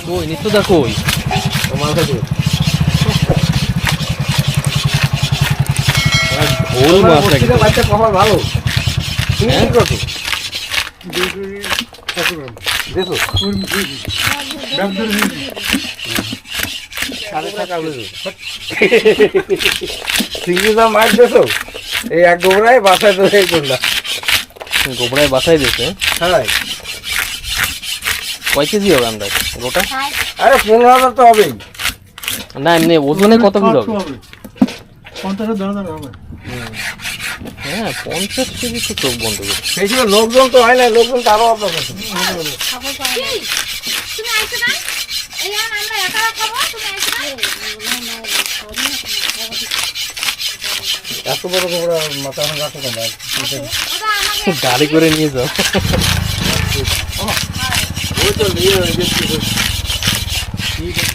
কই নিত্যদা কই তোমার কাছে ঝোল মাছ একদম বাচ্চা কখন ভালো কত দেখো চিংড়ি দাম মাছ দেখো এই এক গোবরায় বাসায় তো এই করলাম গোবরায় বাসায় দিয়েছে হ্যাঁ কয় কেজি হবে আমরা গোটা আরে 15,000 তো হবেই না এমনি ওজনে কত কিলো হবে 50,000 হবে হ্যাঁ 50 কেজি তো চোখ বন্ধ করে সেই সময় লোকজন তো হয় না লোকজন তো আরো আপনার কাছে তুমি আইছো না এই আমরা একা খাবো তুমি আইছো না এত বড় গোবরা মাথা রাখো না গাড়ি করে নিয়ে যাও ওই তো নিয়ে ঠিক আছে